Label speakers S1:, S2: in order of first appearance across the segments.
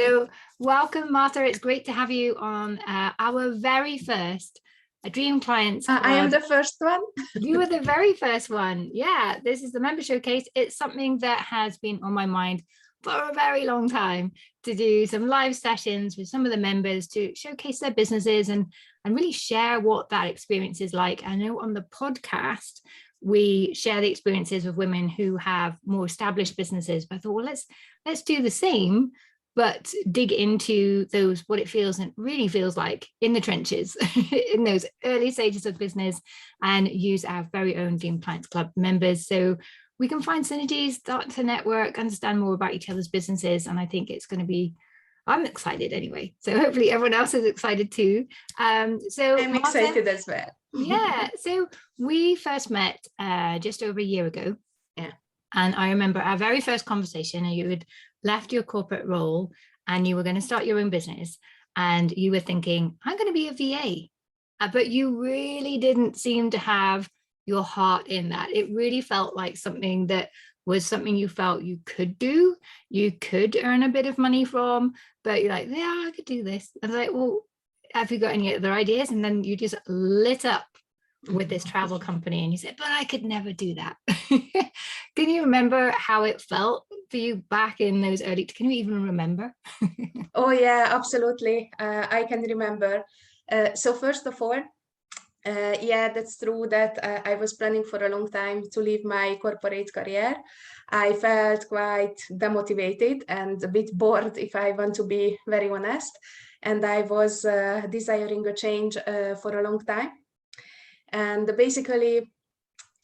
S1: So welcome, Marta. It's great to have you on our very first Dream Clients Club.
S2: I am the first one.
S1: You were the very first one. Yeah, this is the member showcase. It's something that has been on my mind for a very long time, to do some live sessions with some of the members to showcase their businesses and really share what that experience is like. I know on the podcast, we share the experiences of women who have more established businesses, but I thought, well, let's do the same, but dig into those, what it feels and really feels like in the trenches, in those early stages of business, and use our very own Dream Clients Club members. So we can find synergies, start to network, understand more about each other's businesses. And I think it's going to be, I'm excited anyway. So hopefully everyone else is excited too. So
S2: I'm excited as well.
S1: Yeah. So we first met just over a year ago.
S2: Yeah.
S1: And I remember our very first conversation, and you had left your corporate role and you were going to start your own business. And you were thinking, I'm going to be a VA. But you really didn't seem to have your heart in that. It really felt like something that was something you felt you could do, you could earn a bit of money from, but you're like, yeah, I could do this. I was like, well, have you got any other ideas? And then you just lit up with this travel company and you said, but I could never do that. Can you remember how it felt for you back in those early, can you even remember?
S2: Oh yeah, absolutely. I can remember. So first of all, yeah, that's true that I was planning for a long time to leave my corporate career. I felt quite demotivated and a bit bored, if I want to be very honest. And I was desiring a change for a long time. And basically,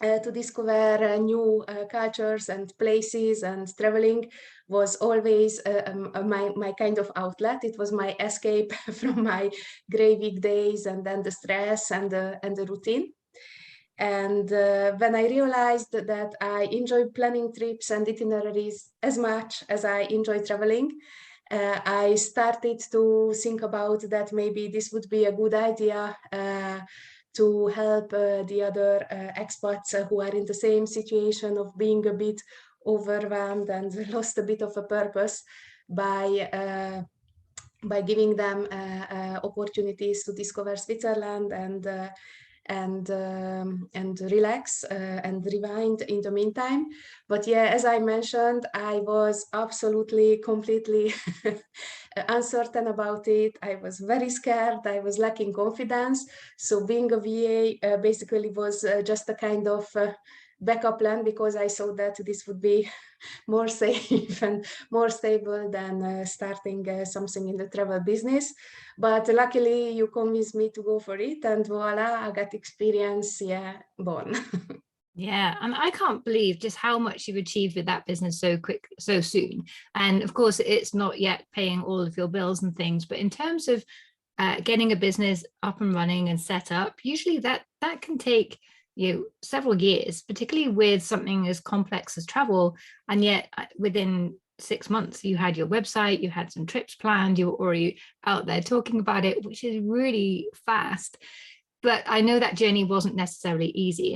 S2: to discover new cultures and places, and traveling was always my kind of outlet. It was my escape from my gray weekdays and then the stress and the routine. And when I realized that I enjoy planning trips and itineraries as much as I enjoy traveling, I started to think about that maybe this would be a good idea to help the other expats who are in the same situation of being a bit overwhelmed and lost a bit of a purpose by giving them opportunities to discover Switzerland and relax and rewind in the meantime. But yeah, as I mentioned, I was absolutely, completely uncertain about it. I was very scared. I was lacking confidence. So being a VA basically was just a kind of backup plan, because I saw that this would be more safe and more stable than starting something in the travel business. But luckily you convinced me to go for it, and voila, Agate Experience, yeah, born.
S1: Yeah, and I can't believe just how much you've achieved with that business so quick, so soon. And of course, it's not yet paying all of your bills and things, but in terms of getting a business up and running and set up, usually that can take several years, particularly with something as complex as travel. And yet within 6 months, you had your website, you had some trips planned, you were already out there talking about it, which is really fast. But I know that journey wasn't necessarily easy,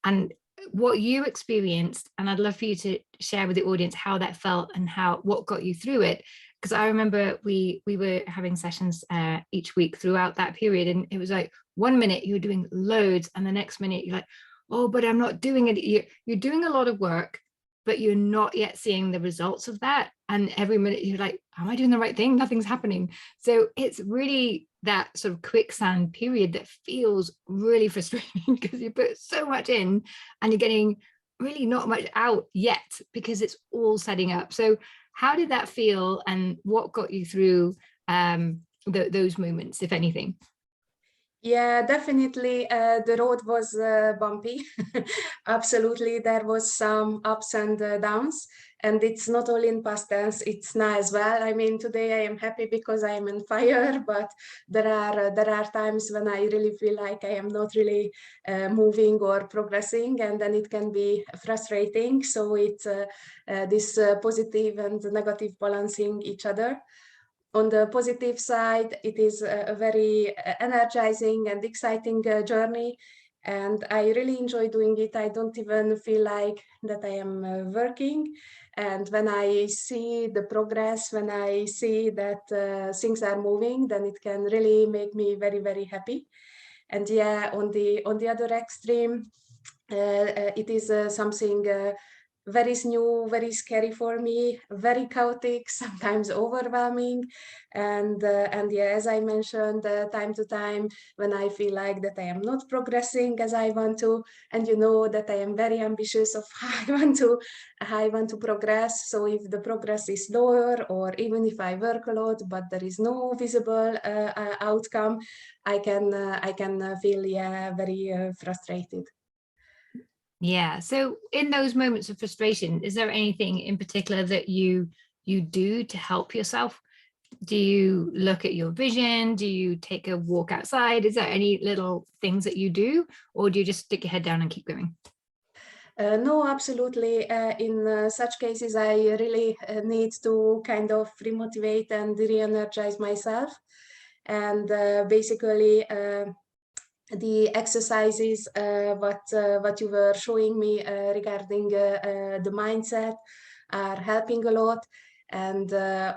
S1: and what you experienced, and I'd love for you to share with the audience how that felt and what got you through it. Because I remember we were having sessions each week throughout that period, and it was like 1 minute you were doing loads, and the next minute you're like, oh, but I'm not doing it. You're doing a lot of work, but you're not yet seeing the results of that. And every minute you're like, am I doing the right thing? Nothing's happening. So it's really that sort of quicksand period that feels really frustrating, because you put so much in and you're getting really not much out yet, because it's all setting up. So how did that feel, and what got you through those moments, if anything?
S2: Yeah, definitely. The road was bumpy. Absolutely. There was some ups and downs, and it's not only in past tense, it's now as well. I mean, today I am happy because I am on fire, but there are times when I really feel like I am not really moving or progressing, and then it can be frustrating. So it's this positive and negative balancing each other. On the positive side, it is a very energizing and exciting journey, and I really enjoy doing it. I don't even feel like that I am working. And when I see the progress, when I see that things are moving, then it can really make me very, very happy. And yeah, on the other extreme, it is something very new, very scary for me, very chaotic, sometimes overwhelming. And yeah, as I mentioned, time to time, when I feel like that I am not progressing as I want to, and you know that I am very ambitious of how I want to progress. So if the progress is lower, or even if I work a lot, but there is no visible outcome, I can feel, yeah, very frustrated.
S1: Yeah. So in those moments of frustration, is there anything in particular that you do to help yourself? Do you look at your vision? Do you take a walk outside? Is there any little things that you do, or do you just stick your head down and keep going?
S2: No, absolutely. In such cases, I really need to kind of remotivate and re-energize myself. And basically, the exercises, what you were showing me regarding the mindset, are helping a lot. And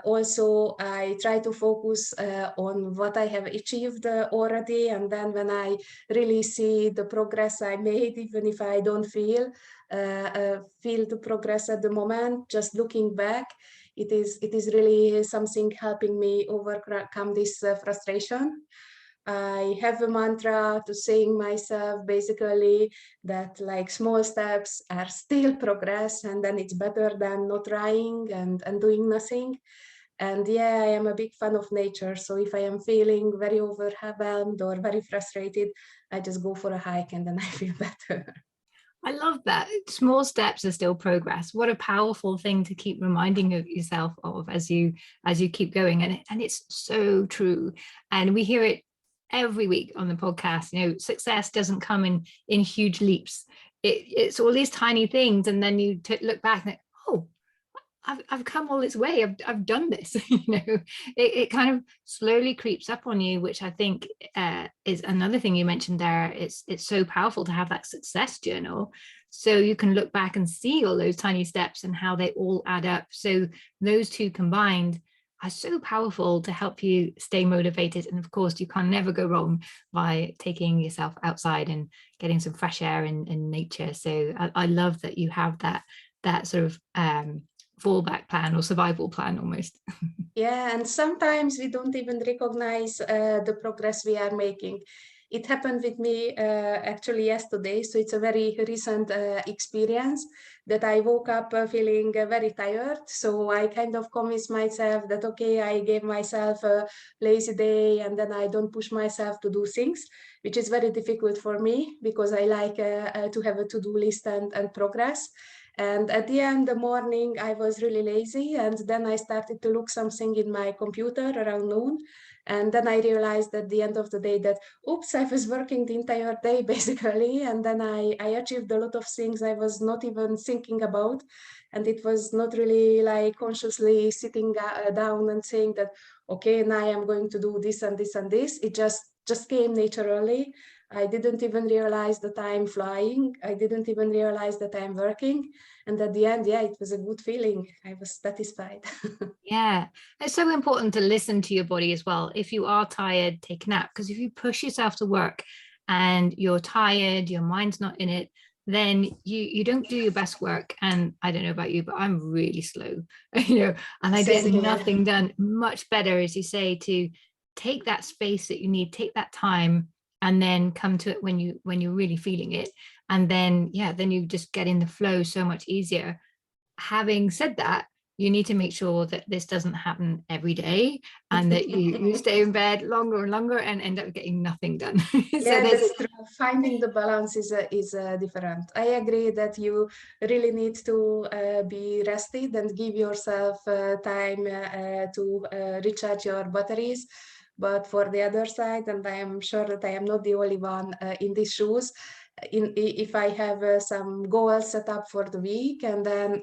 S2: also I try to focus on what I have achieved already. And then when I really see the progress I made, even if I don't feel the progress at the moment, just looking back, it is really something helping me overcome this frustration. I have a mantra to saying myself basically that like small steps are still progress, and then it's better than not trying and doing nothing. And yeah, I am a big fan of nature. So if I am feeling very overwhelmed or very frustrated, I just go for a hike and then I feel better.
S1: I love that. Small steps are still progress. What a powerful thing to keep reminding of yourself of as you keep going. And it's so true. And we hear it every week on the podcast. You know, success doesn't come in huge leaps. It's all these tiny things, and then you look back and think, oh, I've come all this way. I've done this. You know, it kind of slowly creeps up on you, which I think is another thing you mentioned there. It's so powerful to have that success journal, so you can look back and see all those tiny steps and how they all add up. So those two combined are so powerful to help you stay motivated. And of course, you can never go wrong by taking yourself outside and getting some fresh air in nature. So I love that you have that sort of fallback plan or survival plan almost.
S2: Yeah, and sometimes we don't even recognize the progress we are making. It happened with me actually yesterday, so it's a very recent experience that I woke up feeling very tired. So I kind of convinced myself that, okay, I gave myself a lazy day and then I don't push myself to do things, which is very difficult for me because I like to have a to-do list and progress. And at the end of the morning, I was really lazy. And then I started to look something in my computer around noon. And then I realized at the end of the day that, oops, I was working the entire day basically. And then I achieved a lot of things I was not even thinking about. And it was not really like consciously sitting down and saying that, okay, now I'm going to do this and this and this. It just came naturally. I didn't even realize that I'm flying. I didn't even realize that I'm working. And at the end, yeah, it was a good feeling. I was satisfied.
S1: Yeah, it's so important to listen to your body as well. If you are tired, take a nap, because if you push yourself to work and you're tired, your mind's not in it, then you don't do your best work. And I don't know about you, but I'm really slow, you know, and I get nothing done. Much better, as you say, to take that space that you need, take that time, and then come to it when you're really feeling it. And then, yeah, then you just get in the flow so much easier. Having said that, you need to make sure that this doesn't happen every day, and that you stay in bed longer and longer and end up getting nothing done.
S2: Yeah, that's true. Finding the balance is different. I agree that you really need to be rested and give yourself time to recharge your batteries. But for the other side, and I am sure that I am not the only one in these shoes, if I have some goals set up for the week, and then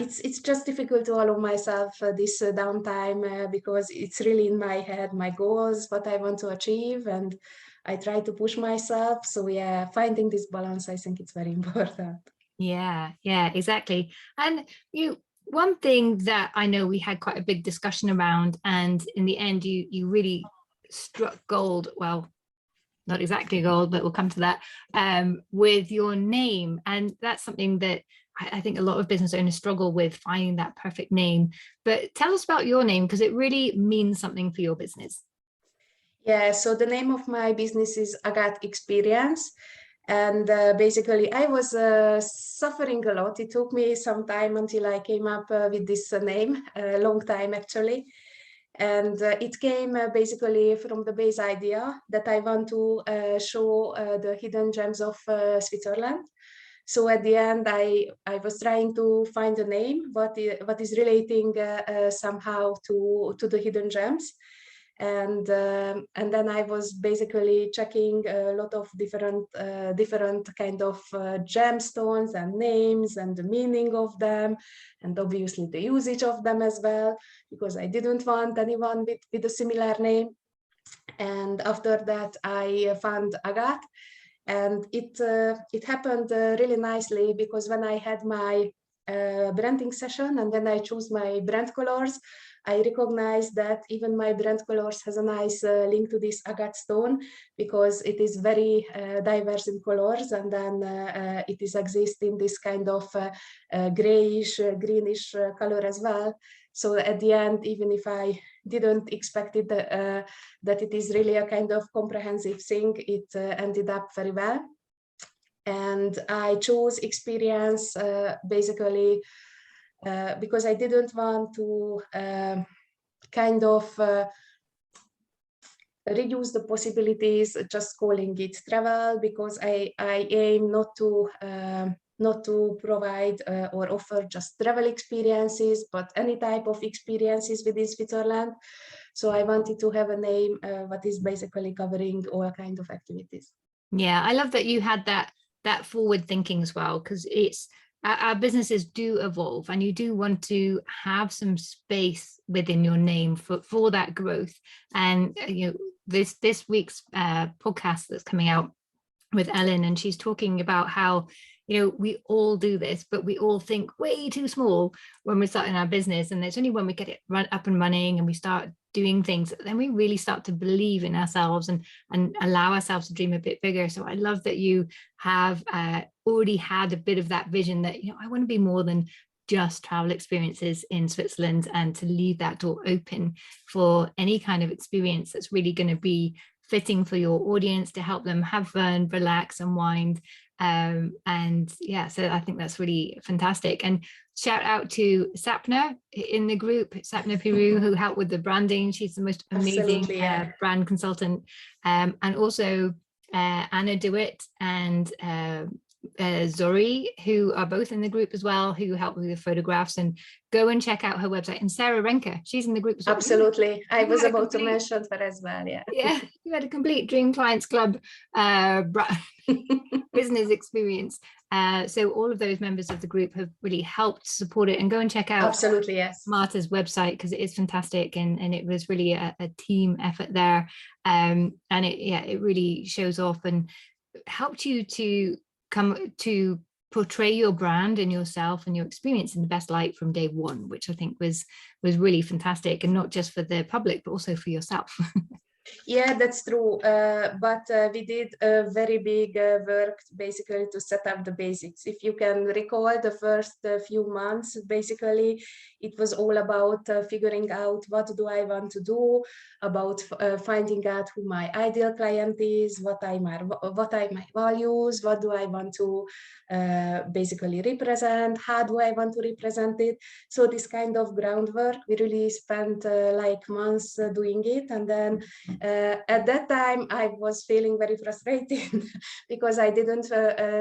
S2: it's just difficult to allow myself this downtime because it's really in my head, my goals, what I want to achieve, and I try to push myself. So yeah, finding this balance, I think it's very important.
S1: Yeah, yeah, exactly. And one thing that I know we had quite a big discussion around, and in the end, you really struck gold. Well, not exactly gold, but we'll come to that, with your name. And that's something that I think a lot of business owners struggle with, finding that perfect name. But tell us about your name, because it really means something for your business.
S2: Yeah, so the name of my business is Agate Experience. And basically, I was suffering a lot. It took me some time until I came up with this name, a long time actually. And it came basically from the base idea that I want to show the hidden gems of Switzerland. So at the end, I was trying to find a name what is relating somehow to the hidden gems. And then I was basically checking a lot of different kind of gemstones and names and the meaning of them, and obviously the usage of them as well, because I didn't want anyone with a similar name. And after that, I found Agathe, and it happened really nicely, because when I had my branding session and when I chose my brand colors, I recognized that even my brand colors has a nice link to this agate stone, because it is very diverse in colors, and then it is exist in this kind of grayish, greenish color as well. So at the end, even if I didn't expect it, that it is really a kind of comprehensive thing, it ended up very well. And I chose experience basically because I didn't want to kind of reduce the possibilities just calling it travel, because I aim not to provide or offer just travel experiences, but any type of experiences within Switzerland. So I wanted to have a name what is basically covering all kinds of activities.
S1: Yeah, I love that you had that forward thinking as well, because it's our businesses do evolve, and you do want to have some space within your name for that growth. And this week's podcast that's coming out with Ellen, and she's talking about how we all do this, but we all think way too small when we're starting our business, and it's only when we get it up and running and we start doing things, then we really start to believe in ourselves and allow ourselves to dream a bit bigger. So I love that you have already had a bit of that vision that I want to be more than just travel experiences in Switzerland, and to leave that door open for any kind of experience that's really going to be fitting for your audience, to help them have fun, relax, unwind. And yeah, so I think that's really fantastic. And shout out to Sapna in the group, Sapna Peru, who helped with the branding. She's the most amazing brand consultant. And also Anna DeWitt and Zori, who are both in the group as well, who help with the photographs. And go and check out her website. And Sarah Renker, she's in the group as well.
S2: Absolutely. I was about to mention her as well.
S1: Yeah, you had a complete Dream Clients Club business experience. So all of those members of the group have really helped support it. And go and check out
S2: absolutely, yes,
S1: Marta's website, because it is fantastic, and it was really a team effort there. And it really shows off and helped you to come to portray your brand and yourself and your experience in the best light from day one, which I think was really fantastic, and not just for the public, but also for yourself.
S2: Yeah, that's true. But we did a very big work basically to set up the basics. If you can recall the first few months, basically, it was all about figuring out what do I want to do, about finding out who my ideal client is, what are my values, what do I want to basically represent, how do I want to represent it. So this kind of groundwork, we really spent like months doing it. And then at that time, I was feeling very frustrated because I didn't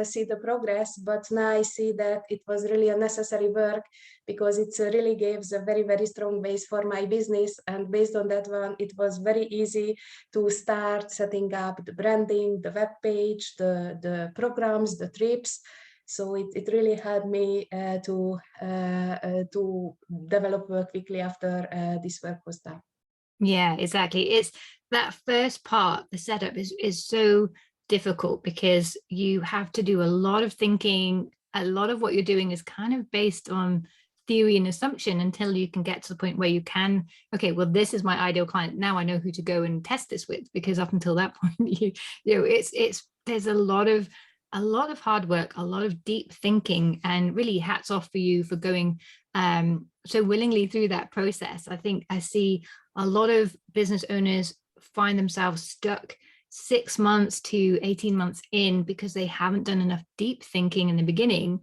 S2: see the progress, but now I see that it was really a necessary work, because it really gives a very, very strong base for my business. And based on that one, it was very easy to start setting up the branding, the web page, the programs, the trips. So it really helped me to develop quickly after this work was done.
S1: Yeah, exactly. It's that first part, the setup is so difficult, because you have to do a lot of thinking a lot of what you're doing is kind of based on theory and assumption until you can get to the point where you can, okay, well, this is my ideal client. Now I know who to go and test this with, because up until that point, it's there's a lot of hard work, a lot of deep thinking, and really hats off for you for going so willingly through that process. I think I see a lot of business owners find themselves stuck 6 months to 18 months in because they haven't done enough deep thinking in the beginning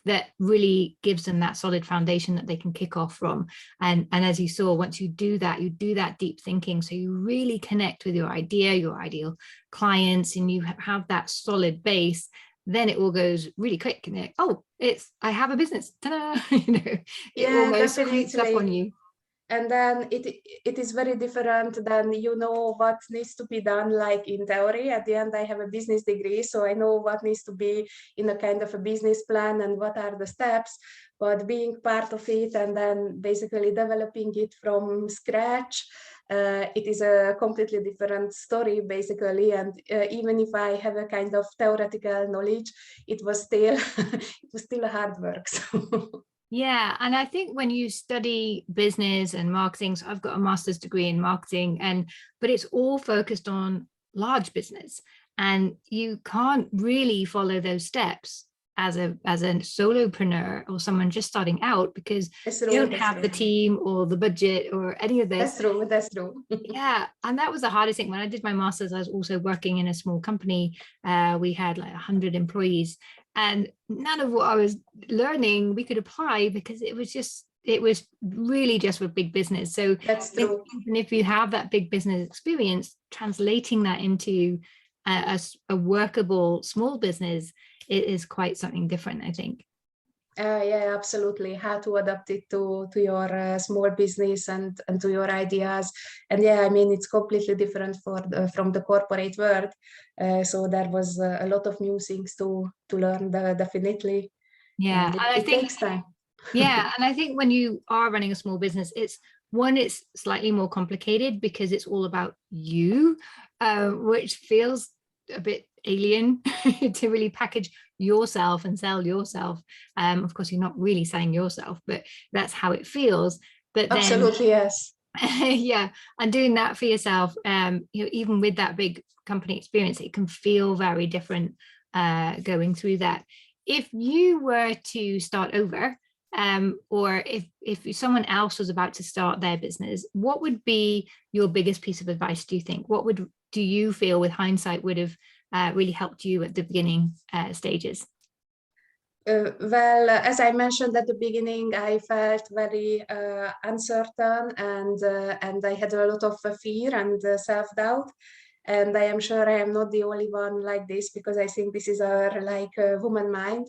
S1: that really gives them that solid foundation that they can kick off from. And as you saw, once you do that deep thinking, so you really connect with your idea, your ideal clients, and you have that solid base, then it all goes really quick. And I have a business. Ta-da! It almost creeps up on you.
S2: And then it is very different than what needs to be done, like in theory. At the end, I have a business degree, so I know what needs to be in a kind of a business plan and what are the steps. But being part of it and then basically developing it from scratch, it is a completely different story, basically. And even if I have a kind of theoretical knowledge, it was still a hard work. So.
S1: Yeah. And I think when you study business and marketing, so I've got a master's degree in marketing, but it's all focused on large business, and you can't really follow those steps as a solopreneur or someone just starting out, because you don't have the team or the budget or any of this.
S2: That's true.
S1: Yeah. And that was the hardest thing. When I did my master's, I was also working in a small company. We had like 100 employees, and none of what I was learning we could apply, because it was really just for big business. So
S2: that's true.
S1: Even if you have that big business experience, translating that into a workable small business, it is quite something different, I think.
S2: Yeah, absolutely. How to adapt it to your small business and to your ideas. And yeah, I mean, it's completely different from the corporate world. So there was a lot of new things to learn, definitely.
S1: Yeah,
S2: and it takes time.
S1: Yeah, and I think when you are running a small business, it's slightly more complicated because it's all about you, which feels a bit alien to really package yourself and sell yourself. Of course, you're not really selling yourself, but that's how it feels. But then,
S2: absolutely, yes.
S1: Yeah, and doing that for yourself, even with that big company experience, it can feel very different going through that. If you were to start over, or if someone else was about to start their business, what would be your biggest piece of advice, do you think? What do you feel with hindsight would have really helped you at the beginning stages?
S2: Well, as I mentioned at the beginning, I felt very uncertain, and I had a lot of fear and self-doubt. And I am sure I am not the only one like this, because I think this is our woman mind.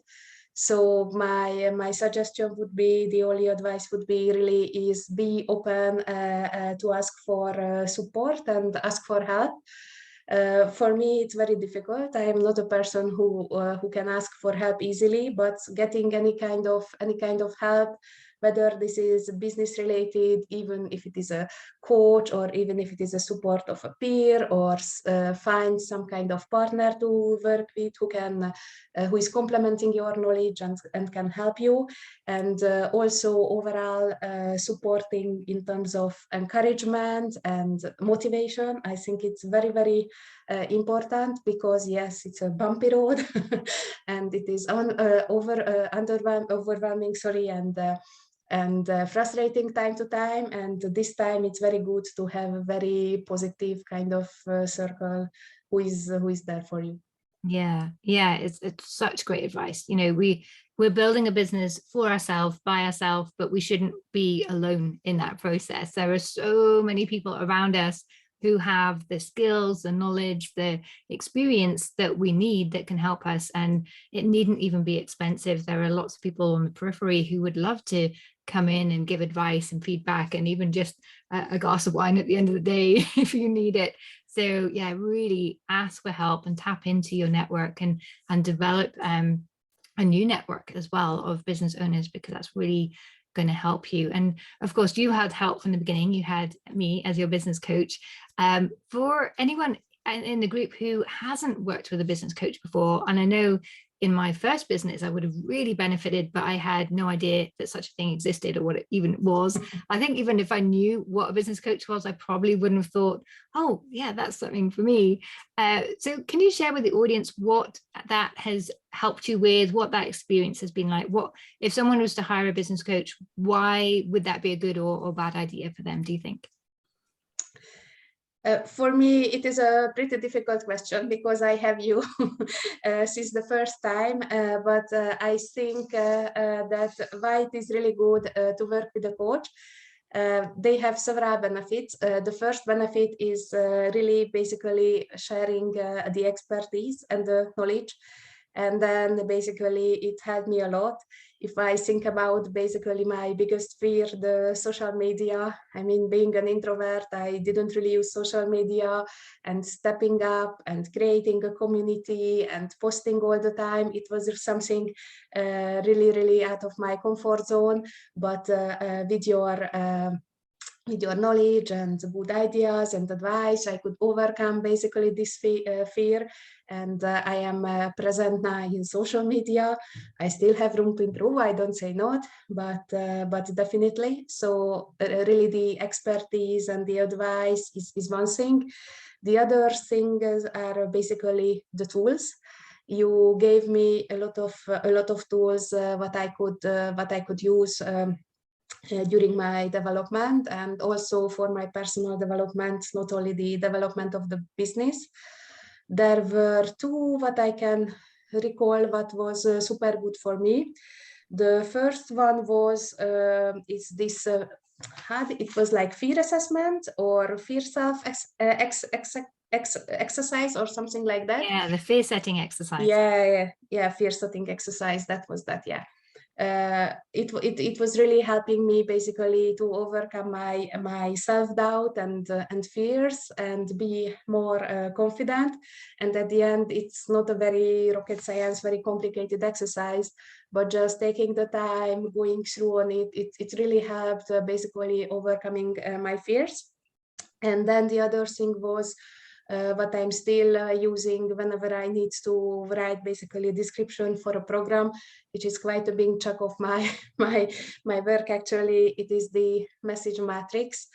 S2: So my suggestion would be, the only advice would be really is be open to ask for support and ask for help. For me, it's very difficult. I am not a person who can ask for help easily, but getting any kind of help, whether this is business related, even if it is a coach, or even if it is a support of a peer, or find some kind of partner to work with who is complementing your knowledge and can help you. And also overall supporting in terms of encouragement and motivation. I think it's very, very important, because yes, it's a bumpy road and it is overwhelming, and frustrating time to time. And this time it's very good to have a very positive kind of circle who is there for you.
S1: Yeah, it's such great advice. We're building a business for ourselves, by ourselves, but we shouldn't be alone in that process. There are so many people around us who have the skills, the knowledge, the experience that we need that can help us. And it needn't even be expensive. There are lots of people on the periphery who would love to come in and give advice and feedback, and even just a glass of wine at the end of the day if you need it. So yeah, really ask for help and tap into your network and develop a new network as well of business owners, because that's really going to help you. And of course, you had help from the beginning. You had me as your business coach. For anyone in the group who hasn't worked with a business coach before, and I know in my first business, I would have really benefited, but I had no idea that such a thing existed or what it even was. I think even if I knew what a business coach was, I probably wouldn't have thought, oh yeah, that's something for me. So can you share with the audience what that has helped you with, what that experience has been like? What, if someone was to hire a business coach, why would that be a good or bad idea for them, do you think?
S2: For me, it is a pretty difficult question because I have you since the first time, but I think that why it is really good to work with a coach. They have several benefits. The first benefit is really basically sharing the expertise and the knowledge. And then basically it helped me a lot. If I think about basically my biggest fear, the social media, I mean, being an introvert, I didn't really use social media, and stepping up and creating a community and posting all the time, it was something really, really out of my comfort zone. But with your knowledge and good ideas and advice, I could overcome basically this fear. And I am present now in social media. I still have room to improve, I don't say not, but definitely. So really the expertise and the advice is one thing. The other things are basically the tools. You gave me a lot of tools what I could use during my development, and also for my personal development, not only the development of the business. There were two what I can recall what was super good for me. The first one was is this it was like fear assessment or fear self exercise or something like that.
S1: Yeah, the fear setting exercise.
S2: Yeah, fear setting exercise, that was that. Yeah. It was really helping me basically to overcome my self-doubt and fears and be more confident. And at the end, it's not a very rocket science, very complicated exercise, but just taking the time, going through on it really helped basically overcoming my fears. And then the other thing was what I'm still using whenever I need to write basically a description for a program, which is quite a big chunk of my work actually. It is the message matrix.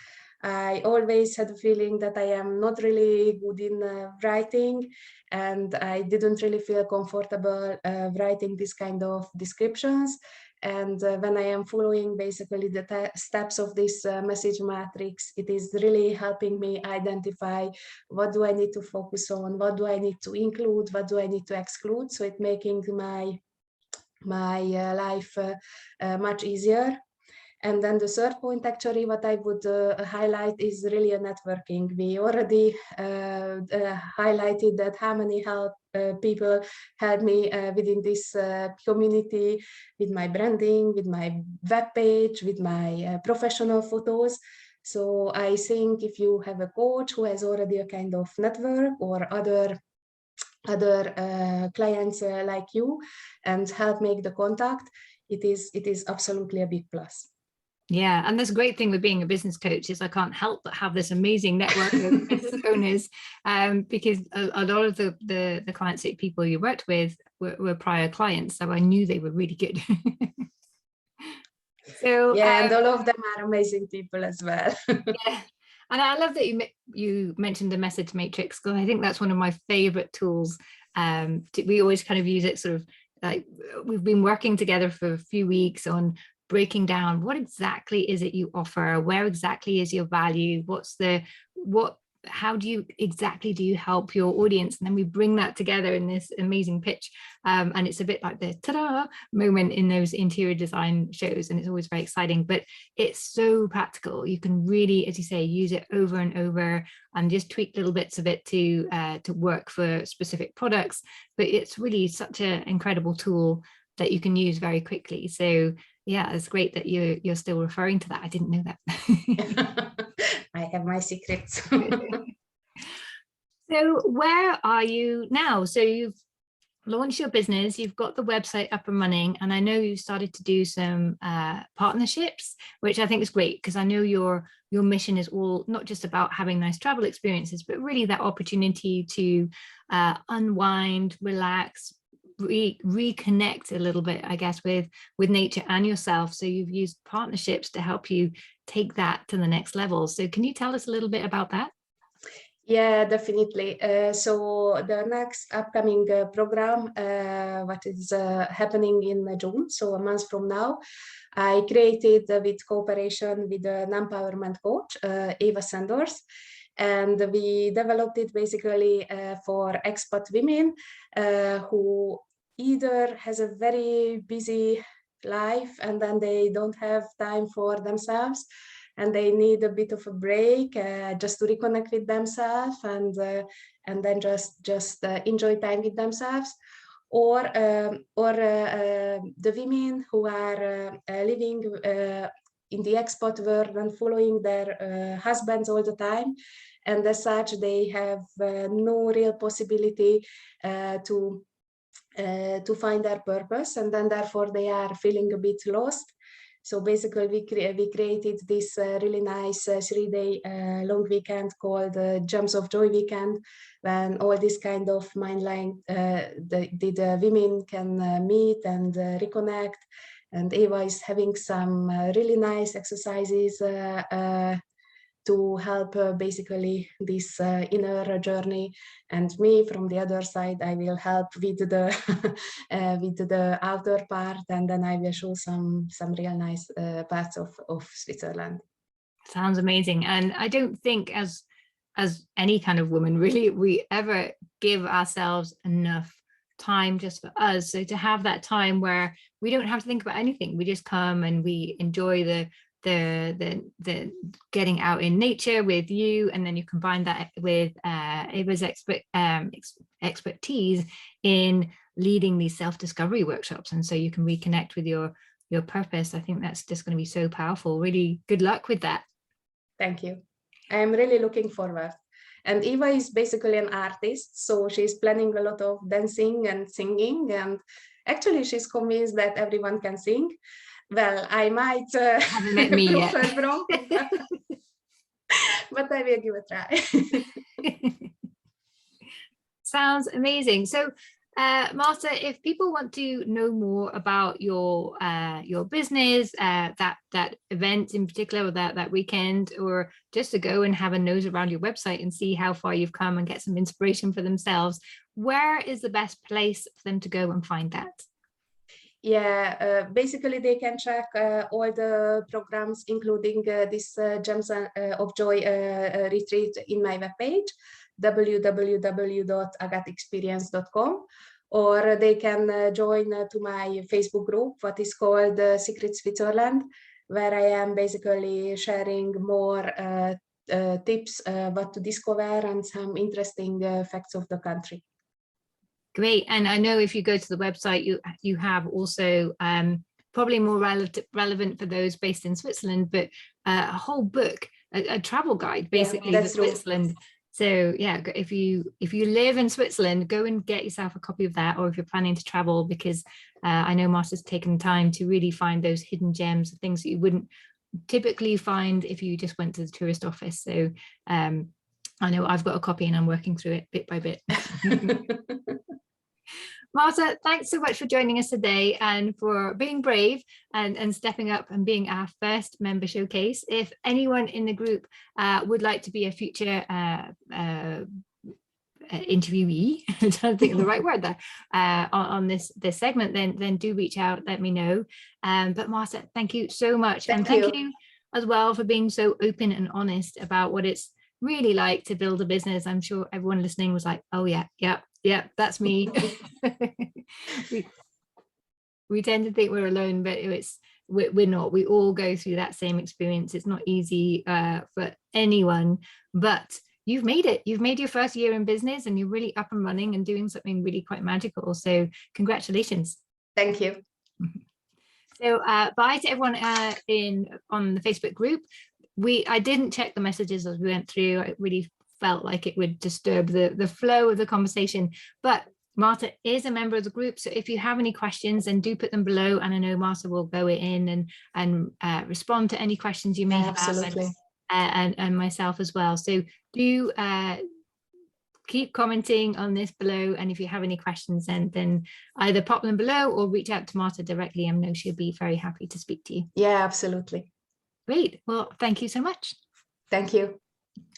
S2: I always had a feeling that I am not really good in writing, and I didn't really feel comfortable writing this kind of descriptions. And when I am following basically the steps of this message matrix, it is really helping me identify what do I need to focus on, what do I need to include, what do I need to exclude. So it's making my life much easier. And then the third point, actually, what I would highlight is really a networking. We already highlighted that how many people helped me within this community, with my branding, with my webpage, with my professional photos. So I think if you have a coach who has already a kind of network or other clients like you and help make the contact, it is absolutely a big plus.
S1: Yeah, and that's a great thing with being a business coach is I can't help but have this amazing network of business owners, because a lot of the clients that people you worked with were prior clients, so I knew they were really good. So
S2: yeah, and all of them are amazing people as well.
S1: Yeah, and I love that you mentioned the message matrix, because I think that's one of my favorite tools. We always kind of use it sort of like we've been working together for a few weeks on breaking down what exactly is it you offer, where exactly is your value, how do you help your audience, and then we bring that together in this amazing pitch, and it's a bit like the ta-da moment in those interior design shows, and it's always very exciting, but it's so practical. You can really, as you say, use it over and over and just tweak little bits of it to work for specific products, but it's really such an incredible tool that you can use very quickly. So yeah, it's great that you're still referring to that. I didn't know that.
S2: I have my secrets.
S1: So where are you now? So you've launched your business, you've got the website up and running, and I know you started to do some partnerships, which I think is great, because I know your mission is all not just about having nice travel experiences, but really that opportunity to unwind, relax, reconnect a little bit, I guess, with nature and yourself. So you've used partnerships to help you take that to the next level. So can you tell us a little bit about that?
S2: Yeah, definitely. So the next upcoming program, what is happening in June, so a month from now, I created with cooperation with an empowerment coach, Eva Sanders, and we developed it basically for expat women who either has a very busy life and then they don't have time for themselves and they need a bit of a break just to reconnect with themselves and then just enjoy time with themselves, or the women who are living in the expat world and following their husbands all the time, and as such they have no real possibility to find their purpose, and then therefore they are feeling a bit lost. So basically we created this really nice 3-day long weekend called Gems of Joy Weekend, when all this kind of mindline the women can meet and reconnect. And Eva is having some really nice exercises to help basically this inner journey, and me from the other side I will help with the with the outer part, and then I will show some real nice parts of Switzerland.
S1: Sounds amazing. And I don't think as any kind of woman really we ever give ourselves enough time just for us. So to have that time where we don't have to think about anything, we just come and we enjoy the getting out in nature with you, and then you combine that with Ava's expertise in leading these self-discovery workshops, and so you can reconnect with your purpose. I think that's just going to be so powerful. Really good luck with that.
S2: Thank you. I'm really looking forward. And Eva is basically an artist, so she's planning a lot of dancing and singing, and actually she's convinced that everyone can sing. Well, I might
S1: haven't met me yet.
S2: wrong, but I will give a try.
S1: Sounds amazing. So, Marta, if people want to know more about your business, that event in particular, or that weekend, or just to go and have a nose around your website and see how far you've come and get some inspiration for themselves, where is the best place for them to go and find that?
S2: Yeah, basically they can check all the programs, including this Gems of Joy retreat in my webpage, www.agateexperience.com, or they can join to my Facebook group, what is called Secret Switzerland, where I am basically sharing more tips what to discover and some interesting facts of the country.
S1: Great. And I know if you go to the website, you have also probably more relevant for those based in Switzerland, but a whole book, a travel guide, basically, for Switzerland. So yeah, if you live in Switzerland, go and get yourself a copy of that, or if you're planning to travel, because I know Marta's taken time to really find those hidden gems, things that you wouldn't typically find if you just went to the tourist office. So I know I've got a copy and I'm working through it bit by bit. Marta, thanks so much for joining us today and for being brave and stepping up and being our first member showcase. If anyone in the group would like to be a future interviewee, I'm trying to think of the right word there, on this segment, then do reach out, let me know. But Marta, thank you so much. Thank you as well for being so open and honest about what it's really like to build a business. I'm sure everyone listening was like, oh yeah, that's me. we tend to think we're alone, but we're not. We all go through that same experience. It's not easy for anyone, but you've made it. You've made your first year in business and you're really up and running and doing something really quite magical. So congratulations.
S2: Thank you.
S1: So bye to everyone on the Facebook group. I didn't check the messages as we went through. I really felt like it would disturb the flow of the conversation, but Marta is a member of the group, so if you have any questions, then do put them below, and I know Marta will go in and respond to any questions you may have, and myself as well. So do keep commenting on this below. And if you have any questions, then either pop them below or reach out to Marta directly. I know she'll be very happy to speak to you.
S2: Yeah, absolutely.
S1: Great. Well, thank you so much.
S2: Thank you.